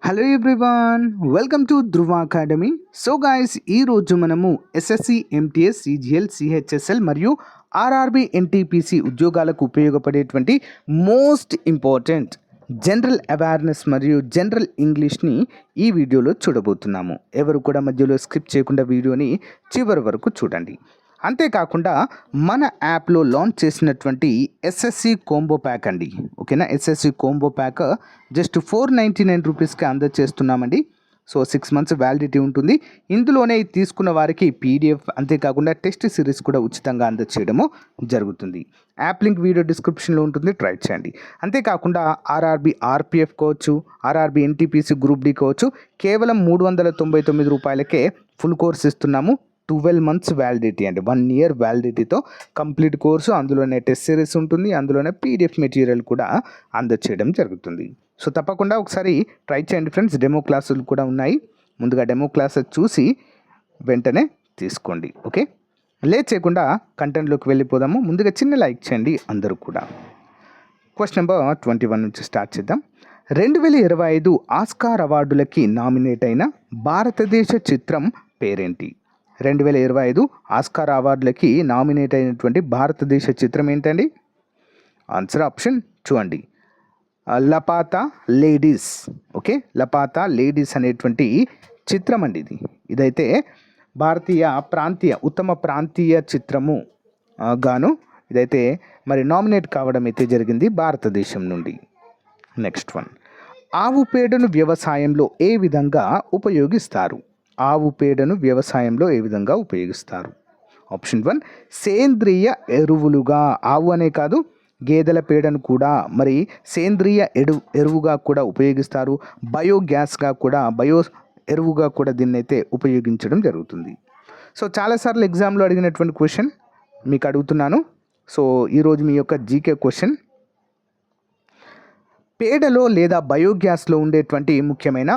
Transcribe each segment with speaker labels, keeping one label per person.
Speaker 1: Hello everyone, welcome to Dhruva academy. So guys, ఈరోజు మనము SSC, MTS, CGL, CHSL మరియు RRB, NTPC ఉద్యోగాలకు ఉపయోగపడేటువంటి మోస్ట్ ఇంపార్టెంట్ జనరల్ అవేర్నెస్ మరియు జనరల్ ఇంగ్లీష్ని ఈ వీడియోలో చూడబోతున్నాము. ఎవరు కూడా మధ్యలో స్కిప్ చేయకుండా వీడియోని చివరి వరకు చూడండి. అంతేకాకుండా మన యాప్లో లాంచ్ చేసినటువంటి ఎస్ఎస్సి కోంబో ప్యాక్ అండి, ఓకేనా. ఎస్ఎస్సి కోంబో ప్యాక్ జస్ట్ 499 రూపీస్కి అందజేస్తున్నామండి. సో 6 months వ్యాలిడిటీ ఉంటుంది. ఇందులోనే తీసుకున్న వారికి పీడిఎఫ్, అంతేకాకుండా టెస్ట్ సిరీస్ కూడా ఉచితంగా అందజేయడము జరుగుతుంది. యాప్ లింక్ వీడియో డిస్క్రిప్షన్లో ఉంటుంది, ట్రై చేయండి. అంతేకాకుండా ఆర్ఆర్బి ఆర్పిఎఫ్ కావచ్చు, ఆర్ఆర్బి ఎన్టీపీసీ గ్రూప్ డి కావచ్చు, కేవలం 399 రూపాయలకే ఫుల్ కోర్స్ ఇస్తున్నాము. 12 months వ్యాలిడిటీ అండి, 1 year వ్యాలిడిటీతో కంప్లీట్ కోర్సు. అందులోనే టెస్ట్ సిరీస్ ఉంటుంది, అందులోనే పీడిఎఫ్ మెటీరియల్ కూడా అందజేయడం జరుగుతుంది. సో తప్పకుండా ఒకసారి ట్రై చేయండి ఫ్రెండ్స్. డెమో క్లాసులు కూడా ఉన్నాయి. ముందుగా డెమో క్లాసెస్ చూసి వెంటనే తీసుకోండి, ఓకే. లేట్ చేయకుండా కంటెంట్లోకి వెళ్ళిపోదాము. ముందుగా చిన్న లైక్ చేయండి అందరూ కూడా. క్వశ్చన్ నెంబర్ 21 నుంచి స్టార్ట్ చేద్దాం. 2025 ఆస్కార్ అవార్డులకి నామినేట్ అయిన భారతదేశ చిత్రం పేరేంటి? 2025 ఆస్కార్ అవార్డులకి నామినేట్ అయినటువంటి భారతదేశ చిత్రం ఏంటండి? ఆన్సర్ ఆప్షన్ చూడండి, లపాతా లేడీస్, ఓకే. లపాతా లేడీస్ అనేటువంటి చిత్రం అండి ఇదైతే ఉత్తమ ప్రాంతీయ చిత్రము గాను ఇదైతే మరి నామినేట్ కావడం అయితే జరిగింది భారతదేశం నుండి. నెక్స్ట్ వన్, ఆవు పేడను వ్యవసాయంలో ఏ విధంగా ఉపయోగిస్తారు? ఆవు పేడను వ్యవసాయంలో ఏ విధంగా ఉపయోగిస్తారు? ఆప్షన్ 1, సేంద్రియ ఎరువులుగా. ఆవు అనే కాదు, గేదెల పేడను కూడా మరి సేంద్రియ ఎరువుగా కూడా ఉపయోగిస్తారు. బయోగ్యాస్గా కూడా, ఎరువుగా కూడా దీన్ని అయితే ఉపయోగించడం జరుగుతుంది. సో చాలాసార్లు ఎగ్జామ్లో అడిగినటువంటి క్వశ్చన్ మీకు అడుగుతున్నాను. సో ఈరోజు మీ యొక్క జీకే క్వశ్చన్, పేడలో లేదా బయోగ్యాస్లో ఉండేటువంటి ముఖ్యమైన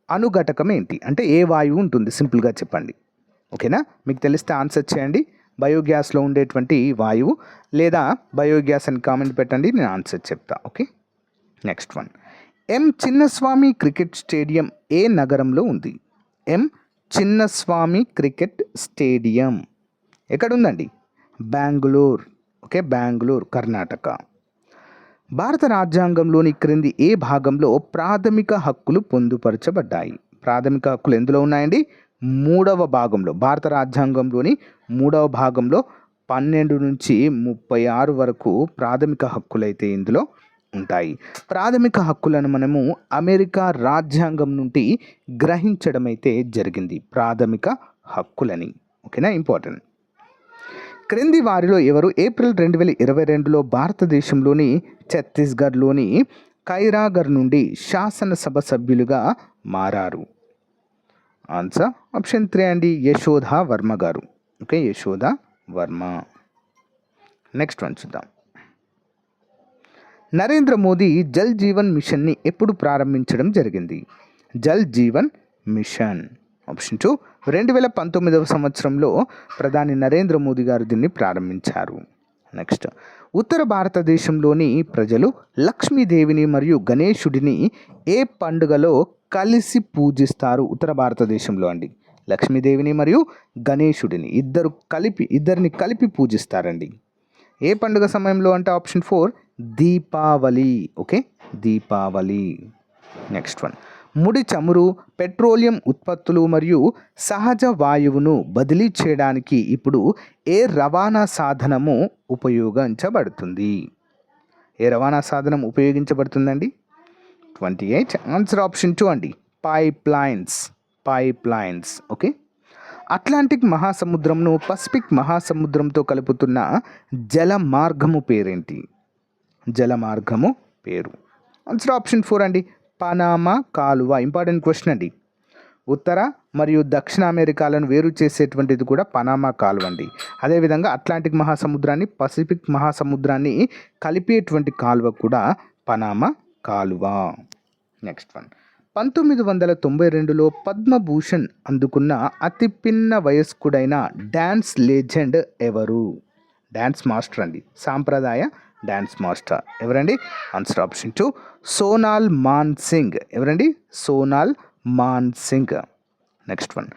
Speaker 1: అనుఘటకం ఏంటి? అంటే ఏ వాయువు ఉంటుంది, సింపుల్గా చెప్పండి, ఓకేనా. మీకు తెలిస్తే ఆన్సర్ చేయండి. బయోగ్యాస్లో ఉండేటువంటి వాయువు లేదా బయోగ్యాస్ అని కామెంట్ పెట్టండి, నేను ఆన్సర్ చెప్తా, okay. Next one, M Chinnaswamy cricket stadium ఏ నగరంలో ఉంది? ఎం చిన్నస్వామి క్రికెట్ స్టేడియం ఎక్కడుందండి? బెంగళూరు, ఓకే. బెంగళూరు, కర్ణాటక. భారత రాజ్యాంగంలోని క్రింది ఏ భాగంలో ప్రాథమిక హక్కులు పొందుపరచబడ్డాయి? ప్రాథమిక హక్కులు ఎందులో ఉన్నాయండి? 3వ భాగంలో. భారత రాజ్యాంగంలోని 3వ భాగంలో 12 నుంచి 36 వరకు ప్రాథమిక హక్కులు అయితే ఇందులో ఉంటాయి. ప్రాథమిక హక్కులను మనము అమెరికా రాజ్యాంగం నుండి గ్రహించడం అయితే జరిగింది, ప్రాథమిక హక్కులని, ఓకేనా. ఇంపార్టెంట్. క్రింది వారిలో ఎవరు ఏప్రిల్ 2022లో భారతదేశంలోని ఛత్తీస్గఢ్లోని కైరాగర్ నుండి శాసనసభ సభ్యులుగా మారారు? ఆన్సర్ ఆప్షన్ 3 అండి, యశోధా వర్మ గారు, ఓకే. యశోధా వర్మ. నెక్స్ట్ వన్ చూద్దాం. నరేంద్ర మోదీ జల్ జీవన్ మిషన్ని ఎప్పుడు ప్రారంభించడం జరిగింది? జల్ జీవన్ మిషన్ ఆప్షన్ 2, 2019వ సంవత్సరంలో ప్రధాని నరేంద్ర మోదీ గారు దీన్ని ప్రారంభించారు. నెక్స్ట్, ఉత్తర భారతదేశంలోని ప్రజలు లక్ష్మీదేవిని మరియు గణేశుడిని ఏ పండుగలో కలిసి పూజిస్తారు? ఉత్తర భారతదేశంలో అండి, లక్ష్మీదేవిని మరియు గణేశుడిని ఇద్దరిని కలిపి పూజిస్తారండి. ఏ పండుగ సమయంలో అంటే option 4, Deepavali, okay. Deepavali. Next one, ముడి చమురు, పెట్రోలియం ఉత్పత్తులు మరియు సహజ వాయువును బదిలీ చేయడానికి ఇప్పుడు ఏ రవాణా సాధనము ఉపయోగించబడుతుంది? ఏ రవాణా సాధనం ఉపయోగించబడుతుందండి? 28 ఆన్సర్ ఆప్షన్ 2 అండి, పైప్ లైన్స్, ఓకే. అట్లాంటిక్ మహాసముద్రంను పసిఫిక్ మహాసముద్రంతో కలుపుతున్న జల మార్గము పేరేంటి? జల మార్గము పేరు ఆన్సర్ ఆప్షన్ 4 అండి, పనామా కాలువ. ఇంపార్టెంట్ క్వశ్చన్ అండి. ఉత్తర మరియు దక్షిణ అమెరికాలను వేరు చేసేటువంటిది కూడా పనామా కాలువ అండి. అదేవిధంగా అట్లాంటిక్ మహాసముద్రాన్ని పసిఫిక్ మహాసముద్రాన్ని కలిపేటువంటి కాలువ కూడా పనామా కాలువ. నెక్స్ట్ వన్, 1992లో పద్మభూషణ్ అందుకున్న అతి పిన్న వయస్కుడైన డ్యాన్స్ లెజెండ్ ఎవరు? డ్యాన్స్ మాస్టర్ అండి, సాంప్రదాయ డ్యాన్స్ మాస్టర్. ఎవరండి? Answer option 2 Sonal Man Singh. ఎవరండి? సోనాల్ మాన్ సింగ్. నెక్స్ట్ వన్,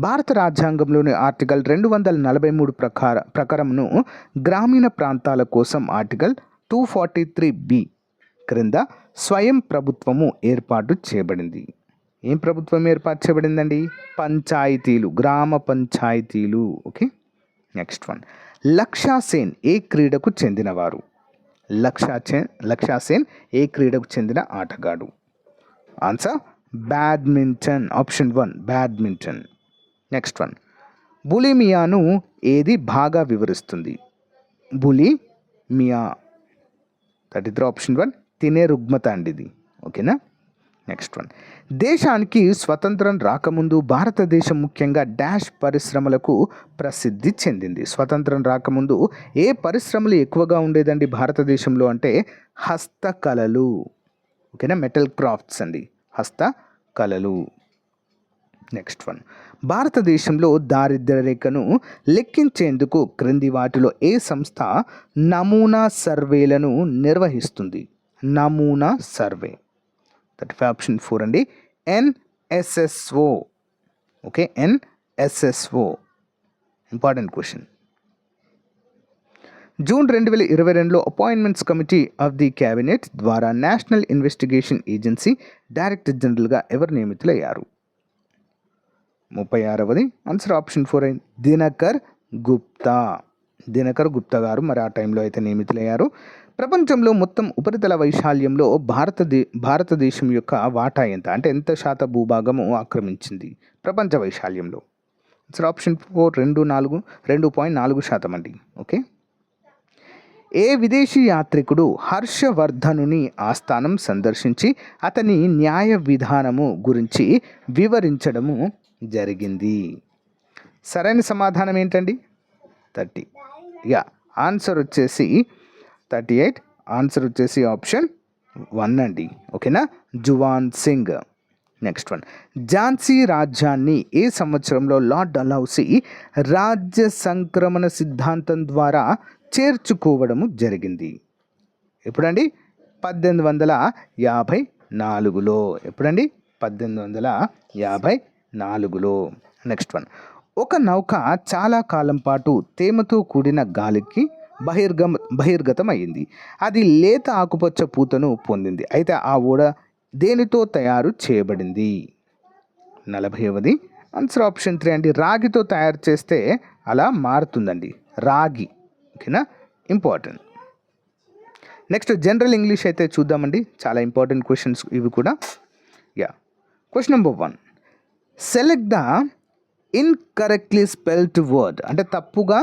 Speaker 1: భారత రాజ్యాంగంలోని ఆర్టికల్ 243 ప్రకారంను గ్రామీణ ప్రాంతాల కోసం ఆర్టికల్ 243B క్రింద స్వయం ప్రభుత్వము ఏర్పాటు చేయబడింది. ఏం ప్రభుత్వం ఏర్పాటు చేయబడిందండి? పంచాయతీలు, గ్రామ పంచాయతీలు. ఓకే. నెక్స్ట్ వన్, లక్ష్య సేన్ ఏ క్రీడకు చెందినవారు? లక్ష్య సేన్ ఏ క్రీడకు చెందిన ఆటగాడు? Answer badminton. Option 1 badminton. Next one, బులిమియాను ఏది బాగా వివరిస్తుంది? బులిమియా, దట్ ఇస్ ఆప్షన్ 1 తినే రుగ్మత అండి ఇది. ఓకేనా? నెక్స్ట్ వన్, దేశానికి స్వతంత్రం రాకముందు భారతదేశం ముఖ్యంగా డాష్ పరిశ్రమలకు ప్రసిద్ధి చెందింది. స్వతంత్రం రాకముందు ఏ పరిశ్రమలు ఎక్కువగా ఉండేదండి భారతదేశంలో అంటే హస్తకళలు. ఓకేనా? మెటల్ క్రాఫ్ట్స్ అండి, హస్తకళలు. నెక్స్ట్ వన్, భారతదేశంలో దారిద్ర్య రేఖను లెక్కించేందుకు క్రింది వాటిలో ఏ సంస్థ నమూనా సర్వేలను నిర్వహిస్తుంది? నమూనా సర్వే. 35 ఆప్షన్ 4 అండి NSSO. Okay, NSSO important question. June 2022లో appointments committee of the cabinet ద్వారా నేషనల్ ఇన్వెస్టిగేషన్ ఏజెన్సీ డైరెక్టర్ జనరల్గా ఎవరు నియమితులయ్యారు? 36వది ఆన్సర్ ఆప్షన్ 4 అయింది దినకర్ గుప్తా. దినకర్ గుప్తా గారు మరి ఆ టైంలో అయితే నియమితులయ్యారు. ప్రపంచంలో మొత్తం ఉపరితల వైశాల్యంలో భారతదేశం యొక్క వాటా ఎంత? అంటే ఎంత శాతం భూభాగము ఆక్రమించింది ప్రపంచ వైశాల్యంలో? ఆన్సర్ ఆప్షన్ 4 2.4% అండి. ఓకే. ఏ విదేశీ యాత్రికుడు హర్షవర్ధనుని ఆస్థానం సందర్శించి అతని న్యాయ విధానము గురించి వివరించడము జరిగింది? సరైన సమాధానం ఏంటండి? 30. ఆన్సర్ వచ్చేసి 38. ఆన్సర్ వచ్చేసి ఆప్షన్ 1 అండి. ఓకేనా? Juan Singh. Next one, Jhansi రాజ్యాన్ని ఏ సంవత్సరంలో లార్డ్ డల్హౌసీ రాజ్య సంక్రమణ సిద్ధాంతం ద్వారా చేర్చుకోవడము జరిగింది? ఎప్పుడండి? 1854లో. ఎప్పుడండి? 1854లో. నెక్స్ట్ వన్, ఒక నౌక చాలా కాలం పాటు తేమతో కూడిన గాలికి బహిర్గతం అయింది. అది లేత ఆకుపచ్చ పూతను పొందింది. అయితే ఆ ఓడ దేనితో తయారు చేయబడింది? 40వది ఆన్సర్ ఆప్షన్ 3 అండి రాగితో తయారు చేస్తే అలా మారుతుందండి, రాగి. ఓకేనా? ఇంపార్టెంట్. నెక్స్ట్ జనరల్ ఇంగ్లీష్ అయితే చూద్దామండి, చాలా ఇంపార్టెంట్ క్వశ్చన్స్ ఇవి కూడా. Question number 1, select the incorrectly spelled word. అంటే తప్పుగా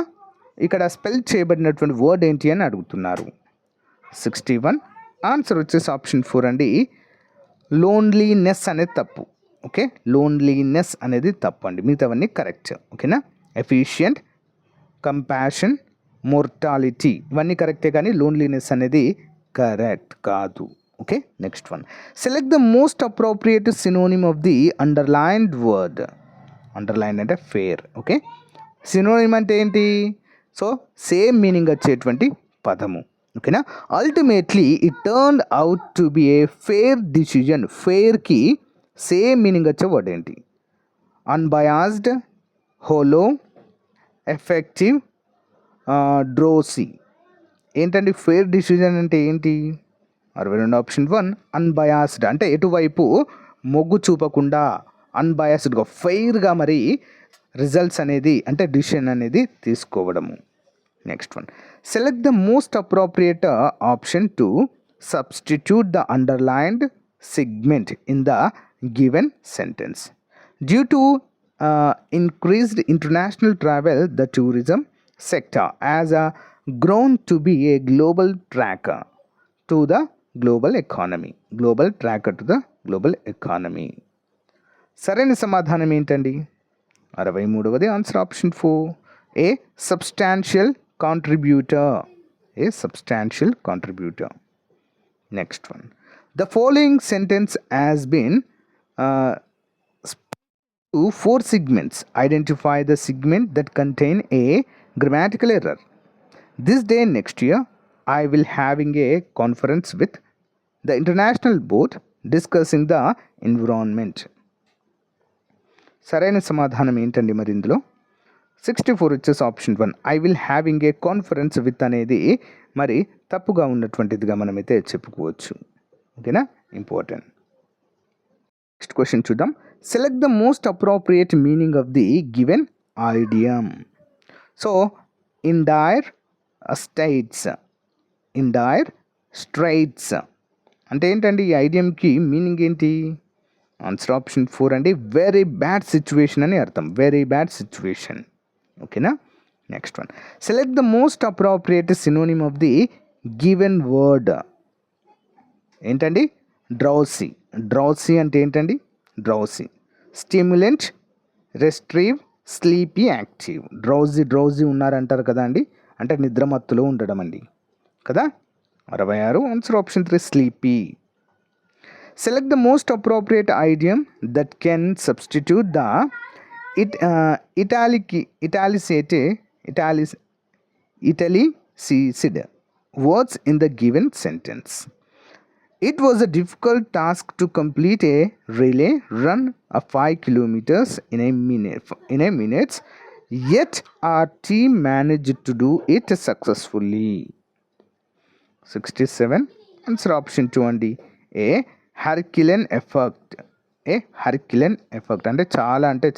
Speaker 1: ఇక్కడ స్పెల్ చేయబడినటువంటి వర్డ్ ఏంటి అని అడుగుతున్నారు. 61 ఆన్సర్ వచ్చేసి ఆప్షన్ 4 అండి లోన్లీనెస్ అనేది తప్పు. ఓకే, లోన్లీనెస్ అనేది తప్పు అండి, మిగతావన్నీ కరెక్ట్. ఓకేనా? ఎఫిషియంట్, కంపాషన్, మోర్టాలిటీ ఇవన్నీ కరెక్టే, కానీ లోన్లీనెస్ అనేది కరెక్ట్ కాదు. Okay. Next one, select the most appropriate synonym of the underlined word. Underline అంటే ఫేర్. ఓకే, సినోనిమ్ అంటే ఏంటి? సో సేమ్ మీనింగ్ వచ్చేటువంటి పదము. ఓకేనా? Ultimately it turned out to be a fair decision. ఫేర్కి సేమ్ మీనింగ్ వచ్చే word ఏంటి? Unbiased, hollow, effective, drowsy. ఏంటండి ఫేర్ డిసిజన్ అంటే ఏంటి? 62 ఆప్షన్ 1 అన్బయాస్డ్ అంటే ఎటువైపు మొగ్గు చూపకుండా అన్బయాస్డ్గా ఫెయిర్గా మరి రిజల్ట్స్ అనేది అంటే డిసిషన్ అనేది తీసుకోవడము. Next one, select the most appropriate option to substitute the underlined segment in the given sentence. Due to increased international travel, the tourism sector has grown to be a global tracker to the global economy. Global tracker to the global economy. సరైన సమాధానం ఏంటండి? 63వది answer option 4 a substantial contributor. A substantial contributor. Next one, the following sentence has been to 4 segments. Identify the segment that contain a grammatical error. This day next year, I will having a conference with the international board discussing the environment. సరైన సమాధానం ఏంటండి మరి ఇందులో? 64 వచ్చేసి option 1 I will having a conference with అనేది మరి తప్పుగా ఉన్నటువంటిదిగా మనమైతే చెప్పుకోవచ్చు. ఓకేనా, ఇంపార్టెంట్. నెక్స్ట్ క్వశ్చన్ చూద్దాం. Select the most appropriate meaning of the given idiom. So in dire states, in dire straits అంటే ఏంటండి? ఈ ఐడియంకి మీనింగ్ ఏంటి? ఆన్సర్ ఆప్షన్ 4 అండి. వెరీ బ్యాడ్ సిచ్యువేషన్ అని అర్థం. Very bad situation. ఓకేనా. Next one, select the most appropriate synonym of the given word. ఏంటండి? డ్రౌసీ. డ్రౌసీ అంటే ఏంటండి? డ్రౌసీ, స్టిమ్యులెంట్, రెస్ట్రీవ్, స్లీపీ, యాక్టివ్. డ్రౌజీ ఉన్నారంటారు కదా అండి, అంటే నిద్రమత్తులో ఉండడం అండి కదా. 66 answer option 3 sleepy. Select the most appropriate idiom that can substitute the italicized words in the given sentence. It was a difficult task to complete a relay run of 5 kilometers in a minute, yet our team managed to do it successfully. 67 answer option 2 అండి. హెర్క్యులెన్ effect. హెర్క్యులెన్ effect అంటే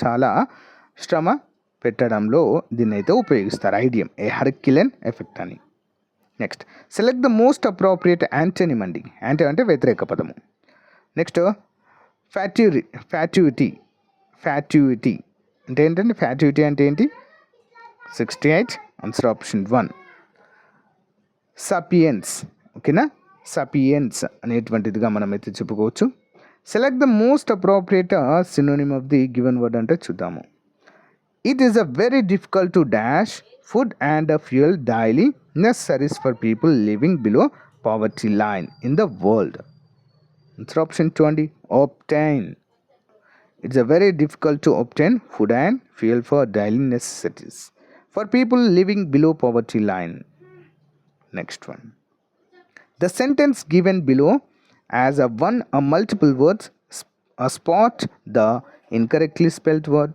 Speaker 1: చాలా శ్రమ పెట్టడంలో దీన్ని అయితే ఉపయోగిస్తారు idiom హెర్క్యులెన్ effect అని. Next, select the most appropriate antonym అండి. యాంటో అంటే వ్యతిరేక పదము. నెక్స్ట్, ఫ్యాట్యుటీ. ఫ్యాట్యుటీ అంటే ఏంటంటే? ఫ్యాట్యుటీ అంటే ఏంటి? 68 ఆన్సర్ ఆప్షన్ 1 సపియన్స్. ఓకేనా, సపియన్స్ అనేటువంటిదిగా మనమైతే చెప్పుకోవచ్చు. Select the most appropriate synonym of the given word అంటే చూద్దాము. It is a very difficult to dash food and fuel daily necessities for people living below poverty line in the world. Answer option 2 అండి. obtain. It's a very difficult to obtain food and fuel for daily necessities for people living below poverty line. Next one. The sentence given below as a one or multiple words, spot the incorrectly spelled word.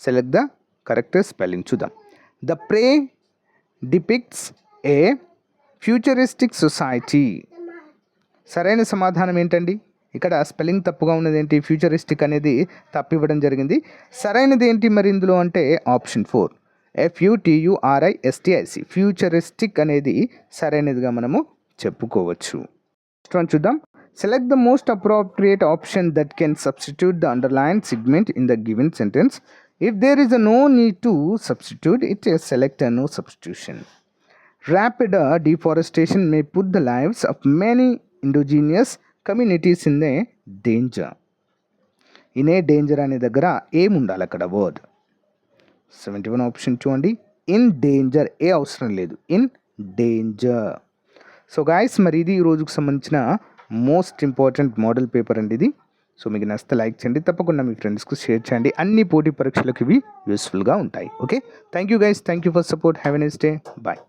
Speaker 1: Select the correct spelling. Chudam. The play depicts a futuristic society. సరైన సమాధానం ఏంటండి? ఇక్కడ spelling తప్పుగా ఉన్నది ఏంటి? Futuristic అనేది తప్పు ఇవ్వడం జరిగింది. సరైనది ఏంటి మరి ఇందులో అంటే ఆప్షన్ 4 FUTURISTIC. ఫ్యూచరిస్టిక్ అనేది సరైనదిగా మనము చెప్పుకోవచ్చు. నెక్స్ట్ వన్ చూద్దాం. Select the most appropriate option that can substitute the underline segment in the given sentence. If there is no need to substitute it, select no substitution. Rapid deforestation may put the lives of many indigenous communities in a danger. In a danger అనే దగ్గర ఏముండాలి అక్కడ word? 71 option 2 అండి. In danger. ఏ అవసరం లేదు, in danger. So guys, మరి ఇది ఈ రోజుకు సంబంధించిన మోస్ట్ ఇంపార్టెంట్ మోడల్ పేపర్ అండి ఇది. సో మీకు నచ్చితే లైక్ చేయండి, తప్పకుండా మీ ఫ్రెండ్స్కు షేర్ చేయండి. అన్ని పోటీ పరీక్షలకు ఇవి యూస్ఫుల్గా ఉంటాయి. Okay, thank you guys, thank you for support. Have a nice day. Bye.